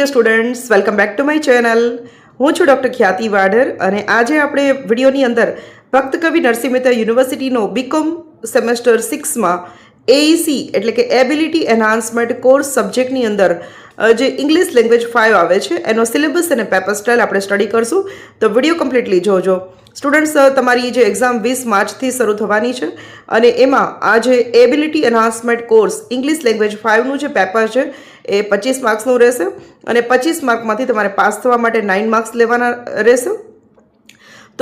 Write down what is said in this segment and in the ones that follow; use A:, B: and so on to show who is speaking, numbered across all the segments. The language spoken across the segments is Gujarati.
A: Dear students, welcome back to my channel. હું છું ડૉક્ટર ખ્યાતિ વાઢેર અને આજે આપણે વિડીયોની અંદર ભક્ત કવિ નરસિંહ મહેતા યુનિવર્સિટીનો બીકોમ સેમેસ્ટર 6માં એઈસી એટલે કે એબિલિટી એન્હાન્સમેન્ટ કોર્સ સબ્જેક્ટની અંદર જે ઇંગ્લિશ લેંગ્વેજ 5 આવે છે એનો સિલેબસ અને પેપર સ્ટાઇલ આપણે સ્ટડી કરશું. તો વિડીયો કમ્પ્લીટલી જોજો. સ્ટુડન્ટ્સ, તમારી જે એક્ઝામ 20 માર્ચથી શરૂ થવાની છે અને એમાં આ જે ability enhancement course English language 5નું જે પેપર છે એ 25 માર્ક્સનું રહેશે અને 25 માર્કમાંથી તમારે પાસ થવા માટે 9 માર્ક્સ લેવાના રહેશે.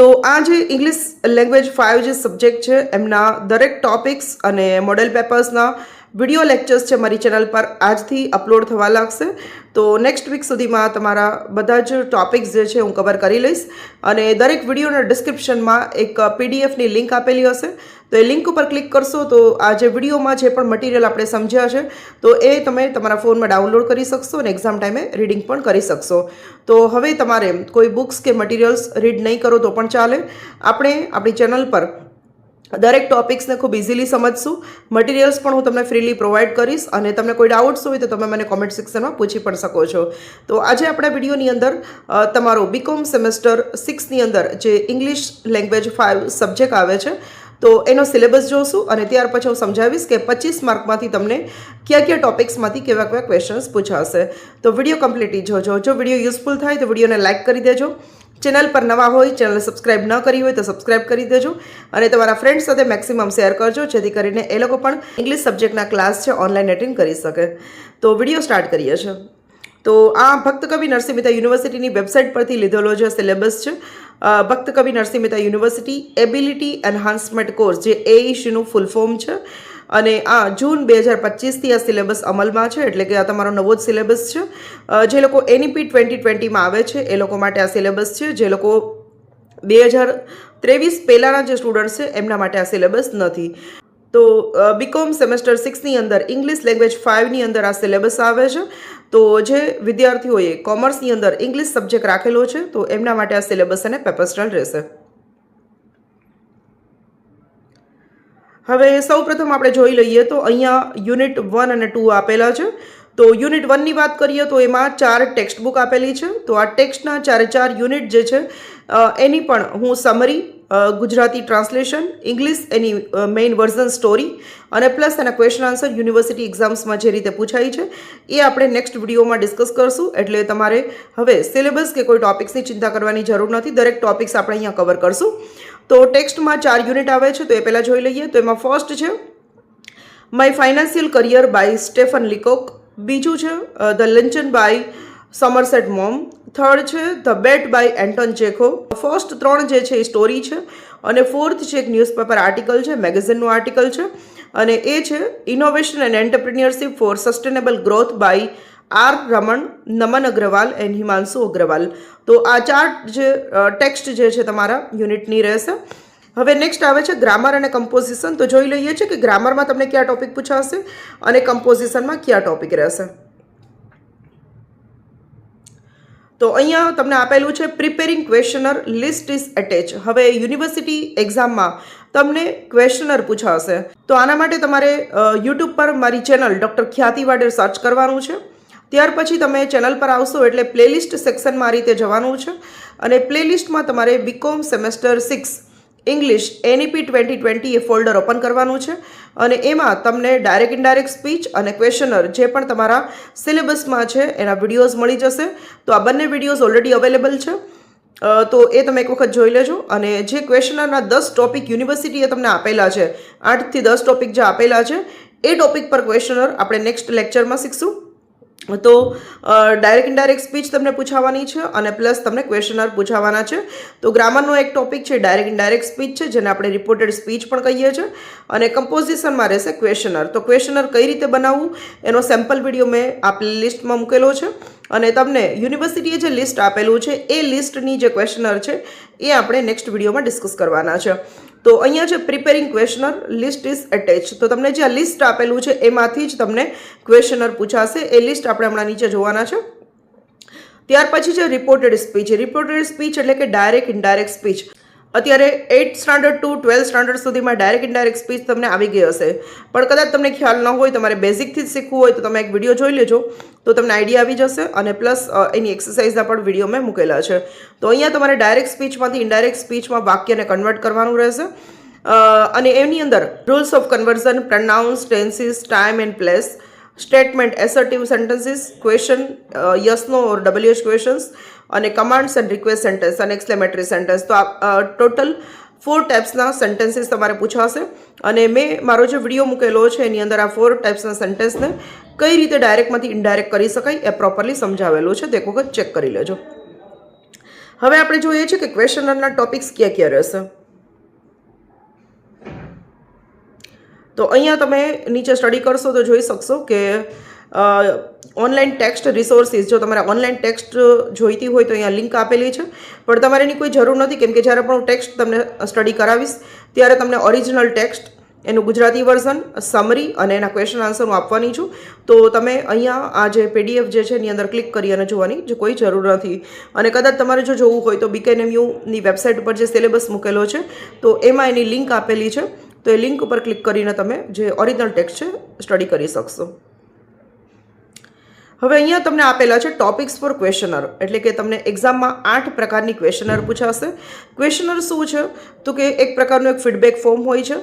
A: તો આ જે ઇંગ્લિશ લેંગ્વેજ 5 જે સબ્જેક્ટ છે એમના દરેક ટોપિક્સ અને મોડેલ પેપર્સના વિડીયો લેક્ચર્સ છે મારી ચેનલ પર આજથી અપલોડ થવા લાગશે. તો નેક્સ્ટ વીક સુધીમાં તમારા બધા જ ટોપિક્સ જે છે હું કવર કરી લઈશ અને દરેક વિડીયોના ડિસ્ક્રિપ્શનમાં એક પીડીએફની લિંક આપેલી હશે. તો એ લિંક ઉપર ક્લિક કરશો તો આ જે વિડીયોમાં જે પણ મટીરિયલ આપણે સમજ્યા છે તો એ તમે તમારા ફોનમાં ડાઉનલોડ કરી શકશો અને એક્ઝામ ટાઈમે રીડિંગ પણ કરી શકશો. તો હવે તમારે કોઈ બુક્સ કે મટીરિયલ્સ રીડ નહીં કરો તો પણ ચાલે. આપણે આપણી ચેનલ પર દરેક ટોપિક્સને ખૂબ ઇઝીલી સમજશું. મટીરિયલ્સ પણ હું તમને ફ્રીલી પ્રોવાઈડ કરીશ અને તમને કોઈ ડાઉટ્સ હોય તો તમે મને કોમેન્ટ સેક્શનમાં પૂછી પણ શકો છો. તો આજે આપણા વિડીયોની અંદર તમારો બીકોમ સેમેસ્ટર 6ની અંદર જે ઇંગ્લિશ લેંગ્વેજ 5 સબ્જેક્ટ આવે છે તો એનો સિલેબસ જોશું અને ત્યાર પછી હું સમજાવીશ કે 25 માર્કમાંથી તમને કયા કયા ટોપિક્સમાંથી કેવા કેવા ક્વેશ્ચન્સ પૂછાશે. તો વિડીયો કમ્પ્લીટલી જોજો. જો વિડીયો યુઝફુલ થાય તો વિડીયોને લાઇક કરી દેજો. ચેનલ પર નવા હોય, ચેનલ સબસ્ક્રાઇબ ન કરી હોય તો સબસ્ક્રાઇબ કરી દેજો અને તમારા ફ્રેન્ડ્સ સાથે મેક્સિમમ શેર કરજો જેથી કરીને એ લોકો પણ ઇંગ્લિશ સબ્જેક્ટના ક્લાસ છે ઓનલાઈન એટેન્ડ કરી શકે. તો વિડીયો સ્ટાર્ટ કરીએ છીએ. તો આ ભક્ત કવિ નરસિંહ મહેતા યુનિવર્સિટીની વેબસાઇટ પરથી લીધેલો જે સિલેબસ છે ભક્ત કવિ Narsinh Mehta university ability enhancement course જે એઈસીનું ફૂલ ફોર્મ છે અને આ જૂન 2025થી આ સિલેબસ અમલમાં છે એટલે કે આ તમારો નવો જ સિલેબસ છે. જે લોકો એનઈપી 2020માં આવે છે એ લોકો માટે આ સિલેબસ છે. જે લોકો 2023 પહેલાંના જે સ્ટુડન્ટ્સ છે એમના માટે આ સિલેબસ નથી. તો બીકોમ સેમેસ્ટર 6ની અંદર ઇંગ્લિશ લેંગ્વેજ 5ની અંદર આ સિલેબસ આવે છે. તો જે વિદ્યાર્થીઓએ કોમર્સની અંદર ઇંગ્લિશ સબ્જેક્ટ રાખેલો છે તો એમના માટે આ સિલેબસ અને પેપર સ્ટાઇલ રહેશે. હવે સૌપ્રથમ આપણે જોઈ લઈએ તો અહીંયા યુનિટ 1 અને 2 આપેલા છે. તો યુનિટ 1ની વાત કરીએ તો એમાં 4 ટેક્સ્ટ બુક આપેલી છે. તો આ ટેક્સ્ટના 4 યુનિટ જે છે એની પણ હું સમરી, ગુજરાતી ટ્રાન્સલેશન, ઇંગ્લિશ એની મેઇન વર્ઝન સ્ટોરી અને પ્લસ એના ક્વેશ્ચન આન્સર યુનિવર્સિટી એક્ઝામ્સમાં જે રીતે પૂછાય છે એ આપણે નેક્સ્ટ વિડીયોમાં ડિસ્કસ કરશું. એટલે તમારે હવે સિલેબસ કે કોઈ ટોપિક્સની ચિંતા કરવાની જરૂર નથી. દરેક ટોપિક્સ આપણે અહીંયા કવર કરશું. તો ટેક્સ્ટમાં 4 યુનિટ આવે છે તો એ પહેલાં જોઈ લઈએ. તો એમાં ફર્સ્ટ છે my financial career by Stephen Leacock. બીજું છે the luncheon by Somerset Maugham. Third છે the bet by Anton Chekhov. First 3 જે છે એ સ્ટોરી છે અને ફોર્થ છે એક ન્યૂઝપેપર આર્ટિકલ છે, મેગેઝિનનું આર્ટિકલ છે અને એ છે innovation and entrepreneurship for sustainable growth by R Raman, Naman Agrawal and Himanshu Agarwal. તો આ 4 જે ટેક્સ્ટ જે છે તમારા યુનિટની રહેશે. હવે નેક્સ્ટ આવે છે ગ્રામર અને કમ્પોઝિશન. તો જોઈ લઈએ છીએ કે ગ્રામરમાં તમને કયા ટોપિક પૂછાશે અને કમ્પોઝિશનમાં કયા ટોપિક રહેશે. તો અહીંયા તમને આપેલું છે preparing questioner list is attach. હવે યુનિવર્સિટી એક્ઝામમાં તમને ક્વેશ્ચનર પૂછાશે તો આના માટે તમારે યુટ્યુબ પર મારી ચેનલ ડૉક્ટર ખ્યાતિ વાઢેર સર્ચ કરવાનું છે. ત્યાર પછી તમે ચેનલ પર આવશો એટલે પ્લેલિસ્ટ સેક્શનમાં આ રીતે જવાનું છે અને પ્લેલિસ્ટમાં તમારે બીકોમ સેમેસ્ટર 6 ઇંગ્લિશ એનઈપી 2020 એ ફોલ્ડર ઓપન કરવાનું છે અને એમાં તમને ડાયરેક્ટ ઇનડાયરેક્ટ સ્પીચ અને ક્વેશ્ચનર જે પણ તમારા સિલેબસમાં છે એના વિડીયોઝ મળી જશે. તો આ બંને વિડીયોઝ ઓલરેડી અવેલેબલ છે તો એ તમે એક વખત જોઈ લેજો. અને જે ક્વેશ્ચનરના 10 ટોપિક યુનિવર્સિટીએ તમને આપેલા છે, 8 થી 10 ટોપિક જે આપેલા છે એ ટોપિક પર ક્વેશ્ચનર આપણે નેક્સ્ટ લેક્ચરમાં શીખશું. તો ડાયરેક્ટ ઇનડાયરેક્ટ સ્પીચ તમને પૂછાવાની છે અને પ્લસ તમને ક્વેશ્ચનર પૂછાવાના છે. તો ગ્રામરનો એક ટોપિક છે ડાયરેક્ટ ઇનડાયરેક્ટ સ્પીચ છે જેને આપણે રિપોર્ટેડ સ્પીચ પણ કહીએ છીએ અને કમ્પોઝિશનમાં રહેશે ક્વેશ્ચનર. તો ક્વેશ્ચનર કઈ રીતે બનાવવું એનો સેમ્પલ વિડીયો મેં આ લિસ્ટમાં મૂકેલો છે અને તમને યુનિવર્સિટીએ જે લિસ્ટ આપેલું છે એ લિસ્ટની જે ક્વેશ્ચનર છે એ આપણે નેક્સ્ટ વિડીયોમાં ડિસ્કસ કરવાના છે. તો અહીંયા છે preparing questioner list is attach. તો તમને જે આ લિસ્ટ આપેલું છે એમાંથી જ તમને ક્વેશ્ચનર પૂછાશે. એ લિસ્ટ આપણે હમણાં નીચે જોવાના છે. ત્યાર પછી છે રિપોર્ટેડ સ્પીચ. રિપોર્ટેડ સ્પીચ એટલે કે ડાયરેક્ટ ઇનડાયરેક્ટ સ્પીચ. અત્યારે 8th standard to 12th standard સુધીમાં ડાયરેક્ટ ઇનડાયરેક્ટ સ્પીચ તમને આવી ગઈ હશે, પણ કદાચ તમને ખ્યાલ ન હોય, તમારે બેઝિકથી જ શીખવું હોય તો તમે એક વિડીયો જોઈ લેજો, તો તમને આઈડિયા આવી જશે. અને પ્લસ એની એક્સરસાઇઝના પણ વિડીયો મેં મૂકેલા છે. તો અહીંયા તમારે ડાયરેક્ટ સ્પીચમાંથી ઇનડાયરેક્ટ સ્પીચમાં વાક્યને કન્વર્ટ કરવાનું રહેશે. અને એની અંદર rules of conversion, pronouns, tenses, time and place, statement, assertive sentences, question, yes no or WH questions, અને કમાન્ડ્સ એન્ડ રિક્વેસ્ટ સેન્ટેન્સ અને એક્સક્લેમેટરી સેન્ટેન્સ. તો આ ટોટલ 4 ટાઈપ્સના સેન્ટેન્સીસ તમારે પૂછાશે. અને મેં મારો જે વિડીયો મૂકેલો છે એની અંદર આ 4 ટાઈપ્સના સેન્ટેન્સને કઈ રીતે ડાયરેક્ટમાંથી ઇનડાયરેક્ટ કરી શકાય એ પ્રોપરલી સમજાવેલું છે. તો એક વખત ચેક કરી લેજો. હવે આપણે જોઈએ છીએ કે ક્વેશ્ચનરના ટોપિક્સ ક્યાં ક્યાં રહેશે. તો અહીંયા તમે નીચે સ્ટડી કરશો તો જોઈ શકશો કે ઓનલાઈન ટેક્સ્ટ રિસોર્સિસ, જો તમારે ઓનલાઈન ટેક્સ્ટ જોઈતી હોય તો અહીંયા લિંક આપેલી છે, પણ તમારે એની કોઈ જરૂર નથી, કેમ કે જ્યારે પણ હું ટેક્સ્ટ તમને સ્ટડી કરાવીશ ત્યારે તમને ઓરિજિનલ ટેક્સ્ટ, એનું ગુજરાતી વર્ઝન, સમરી અને એના ક્વેશ્ચન આન્સર હું આપવાની છું. તો તમે અહીંયા આ જે PDF જે છે એની અંદર ક્લિક કરી અને જોવાની જે કોઈ જરૂર નથી. અને કદાચ તમારે જો જોવું હોય તો BKNMUની વેબસાઇટ ઉપર જે સિલેબસ મૂકેલો છે તો એમાં એની લિંક આપેલી છે, તો એ લિંક ઉપર ક્લિક કરીને તમે જે ઓરિજિનલ ટેક્સ્ટ છે સ્ટડી કરી શકશો. હવે અહીંયા તમને આપેલા છે ટોપિક્સ ફોર ક્વેશ્ચનર, એટલે કે તમને એક્ઝામમાં 8 પ્રકારની ક્વેશ્ચનર પૂછાશે. ક્વેશ્ચનર શું છે તો કે એક પ્રકારનું એક ફીડબેક ફોર્મ હોય છે.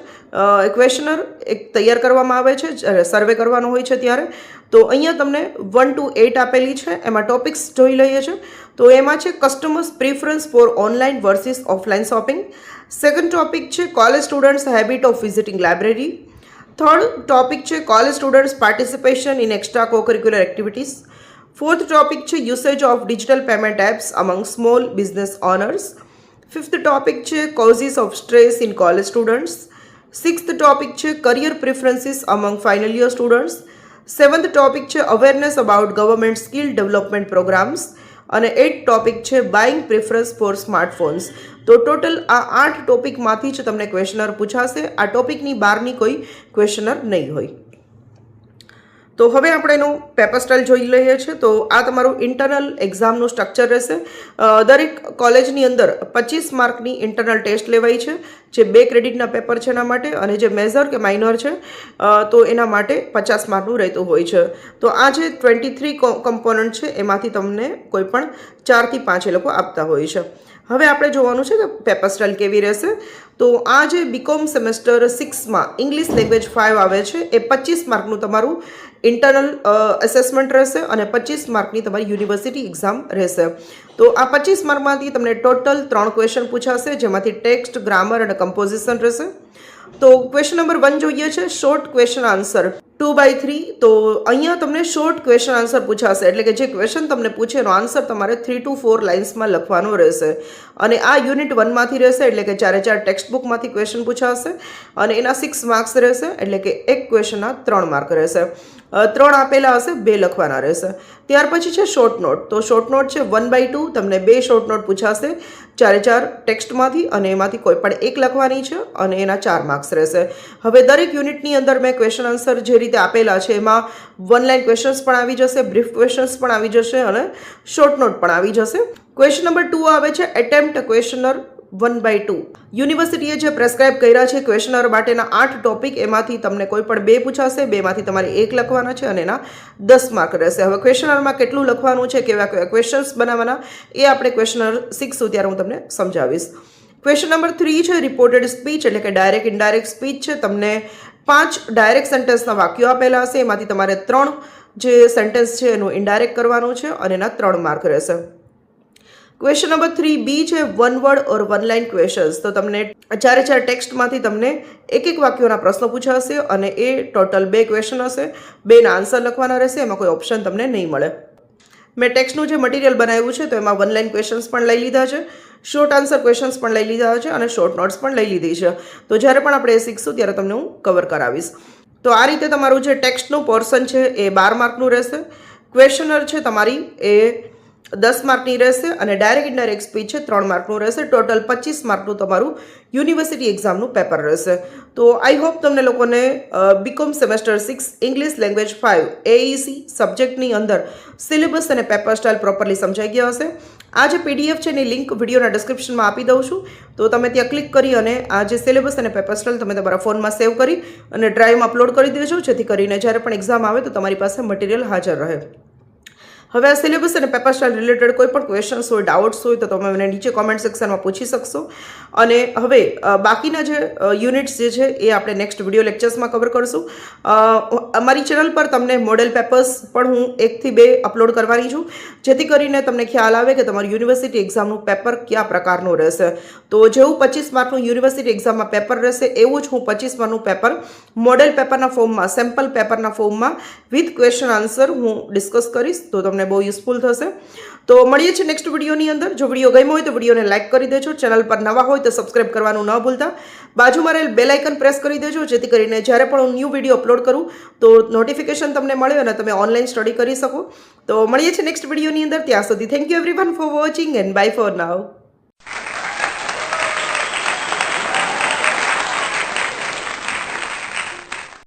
A: ક્વેશ્ચનર એક તૈયાર કરવામાં આવે છે જ્યારે સર્વે કરવાનો હોય છે ત્યારે. તો અહીંયા તમને 1 to 8 આપેલી છે. એમાં ટોપિક્સ જોઈ લઈએ છીએ. તો એમાં છે customers preference for online versus offline shopping. Second topic છે college students habit of visiting library. Third topic છે college students participation in extra cocurricular activities. Fourth topic છે usage of digital payment apps among small business owners. Fifth topic છે causes of stress in college students. Sixth topic છે career preferences among final year students. Seventh topic છે awareness about government skill development programs. અને 8th ટોપિક છે બાઇંગ પ્રિફરન્સ ફોર સ્માર્ટફોન્સ. તો ટોટલ આ 8 ટોપિકમાંથી જ તમને ક્વેશ્ચનર પૂછાશે. આ ટોપિકની બહારની કોઈ ક્વેશ્ચનર નહીં હોય. તો હવે આપણે એનું પેપર સ્ટાઇલ જોઈ લઈએ છીએ. તો આ તમારું ઇન્ટરનલ એક્ઝામનું સ્ટ્રક્ચર રહેશે. દરેક કોલેજની અંદર 25 માર્કની ઇન્ટરનલ ટેસ્ટ લેવાય છે, જે 2 ક્રેડિટના પેપર છે એના માટે, અને જે મેજર કે માઇનર છે તો એના માટે 50 માર્કનું રહેતું હોય છે. તો આ જે 23 કમ્પોનન્ટ છે એમાંથી તમને કોઈ પણ 4 થી 5 એ લોકો આપતા હોય છે. હવે આપણે જોવાનું છે કે પેપર સ્ટાઇલ કેવી રહેશે. તો આ જે BCom સેમેસ્ટર 6માં ઇંગ્લિશ લેંગ્વેજ 5 આવે છે એ 25 માર્કનું તમારું ઇન્ટરનલ એસેસમેન્ટ રહેશે અને 25 માર્કની તમારી યુનિવર્સિટી એક્ઝામ રહેશે. તો આ 25 માર્કમાંથી તમને ટોટલ 3 ક્વેશ્ચન પૂછાશે, જેમાંથી ટેક્સ્ટ, ગ્રામર અને કમ્પોઝિશન રહેશે. તો ક્વેશ્ચન નંબર 1 જોઈએ છે શોર્ટ ક્વેશ્ચન આન્સર 2/3. તો અહીંયા તમને શોર્ટ ક્વેશ્ચન આન્સર પૂછાશે, એટલે કે જે ક્વેશ્ચન તમને પૂછે એનો આન્સર તમારે 3 to 4 લાઇન્સમાં લખવાનો રહેશે. અને આ યુનિટ 1માંથી રહેશે, એટલે કે 4 ટેક્સ્ટ બુકમાંથી ક્વેશ્ચન પૂછાશે અને એના 6 માર્ક્સ રહેશે, એટલે કે એક ક્વેશ્ચનના 3 માર્ક રહેશે. 3 આપેલા હશે, 2 લખવાના રહેશે. ત્યાર પછી છે શોર્ટ નોટ. તો શોર્ટ નોટ છે 1/2. તમને 2 શોર્ટ નોટ પૂછાશે 4 ટેક્સ્ટમાંથી, અને એમાંથી કોઈ પણ એક લખવાની છે અને એના 4 માર્ક્સ રહેશે. હવે દરેક યુનિટની અંદર મેં ક્વેશ્ચન આન્સર જે રીતે આપેલા છે એમાં 1 લાઇન ક્વેશ્ચન્સ પણ આવી જશે, બ્રીફ ક્વેશ્ચન્સ પણ આવી જશે અને શોર્ટ નોટ પણ આવી જશે. ક્વેશ્ચન નંબર 2 આવે છે એટેમ્પ્ટ ક્વેશ્ચનર 1/2. યુનિવર્સિટીએ જે પ્રેસ્ક્રાઇબ કર્યા છે ક્વેશ્ચનર માટેના 8 ટોપિક, એમાંથી તમને કોઈ પણ 2 પૂછાશે, 2માંથી તમારે 1 લખવાના છે અને એના 10 માર્ક રહેશે. હવે ક્વેશ્ચનરમાં કેટલું લખવાનું છે, કેવા કેવા ક્વેશ્ચન્સ બનાવવાના, એ આપણે ક્વેશ્ચનર શીખશું ત્યારે હું તમને સમજાવીશ. ક્વેશ્ચન નંબર 3 છે રિપોર્ટેડ સ્પીચ, એટલે કે ડાયરેક્ટ ઇનડાયરેક્ટ સ્પીચ છે. તમને 5 ડાયરેક્ટ સેન્ટેન્સના વાક્યો આપેલા હશે, એમાંથી તમારે 3 જે સેન્ટેન્સ છે એનું ઇનડાયરેક્ટ કરવાનું છે અને એના 3 માર્ક રહેશે. ક્વેશ્ચન નંબર 3B છે 1 વર્ડ ઓર 1 લાઇન ક્વેશ્ચન્સ. તો તમને 4 ટેક્સ્ટમાંથી તમને એક વાક્યોના પ્રશ્નો પૂછાશે અને એ ટોટલ 2 ક્વેશ્ચન હશે, 2ના આન્સર લખવાના રહેશે, એમાં કોઈ ઓપ્શન તમને નહીં મળે. મેં ટેક્સ્ટનું જે મટીરિયલ બનાવ્યું છે તો એમાં 1 લાઇન ક્વેશ્ચન્સ પણ લઈ લીધા છે, શોર્ટ આન્સર ક્વેશ્ચન્સ પણ લઈ લીધા છે અને શોર્ટ નોટ્સ પણ લઈ લીધી છે. તો જ્યારે પણ આપણે એ શીખશું ત્યારે તમને હું કવર કરાવીશ. તો આ રીતે તમારું જે ટેક્સ્ટનું પોર્શન છે એ 12 માર્કનું રહેશે. ક્વેશ્ચનર છે તમારી એ 10 માર્કની રહેશે અને ડાયરેક્ટ ઇનડાયરેક્ટ સ્પીચ છે 3 માર્કનું રહેશે. ટોટલ 25 માર્કનું તમારું યુનિવર્સિટી એક્ઝામનું પેપર રહેશે. તો આઈ હોપ તમને લોકોને BCom semester 6 English language 5 AEC સબ્જેક્ટની અંદર સિલેબસ અને પેપર સ્ટાઇલ પ્રોપરલી સમજાઈ ગયા હશે. આ જે પીડીએફ છે એની લિંક વિડીયોના ડિસ્ક્રિપ્શનમાં આપી દઉં છું. તો તમે ત્યાં ક્લિક કરી અને આ જે સિલેબસ અને પેપર સ્ટાઇલ તમે તમારા ફોનમાં સેવ કરી અને ડ્રાઈવમાં અપલોડ કરી દેજો, જેથી કરીને જ્યારે પણ એક્ઝામ આવે તો તમારી પાસે મટીરિયલ હાજર રહે. હવે આ સિલેબસ અને પેપર સ્ટાઇલ રિલેટેડ કોઈ પણ ક્વેશ્ચન્સ હોય, ડાઉટ્સ હોય તો તમે મને નીચે કોમેન્ટ સેક્શનમાં પૂછી શકશો. અને હવે બાકીના જે યુનિટ્સ જે છે એ આપણે નેક્સ્ટ વિડીયો લેક્ચર્સમાં કવર કરશું. અમારી ચેનલ પર તમને મોડેલ પેપર્સ પણ હું 1 થી 2 અપલોડ કરવાની છું, જેથી કરીને તમને ખ્યાલ આવે કે તમારું યુનિવર્સિટી એક્ઝામનું પેપર કયા પ્રકારનું રહેશે. તો જેવું 25 માર્કનું યુનિવર્સિટી એક્ઝામમાં પેપર રહેશે એવું જ હું 25 માર્કનું પેપર મોડેલ પેપરના ફોર્મમાં, સેમ્પલ પેપરના ફોર્મમાં વિથ ક્વેશ્ચન આન્સર હું ડિસ્કસ કરીશ. તો તમને બહુ યુઝફુલ થશે. તો મળીએ છીએ નેક્સ્ટ વિડીયોની અંદર. જો વિડીયો ગમ્યો હોય તો વિડીયોને લાઇક કરી દેજો. ચેનલ પર નવા હોય તો સબસ્ક્રાઇબ કરવાનું ન ભૂલતા. બાજુમાં રહેલ બેલ આઇકન પ્રેસ કરી દેજો, જેથી કરીને જ્યારે પણ હું ન્યૂ વિડીયો અપલોડ કરું તો નોટિફિકેશન તમને મળે અને તમે ઓનલાઈન સ્ટડી કરી શકો. તો મળીએ છીએ નેક્સ્ટ વિડીયોની અંદર. ત્યાં સુધી thank you everyone for watching and bye for now.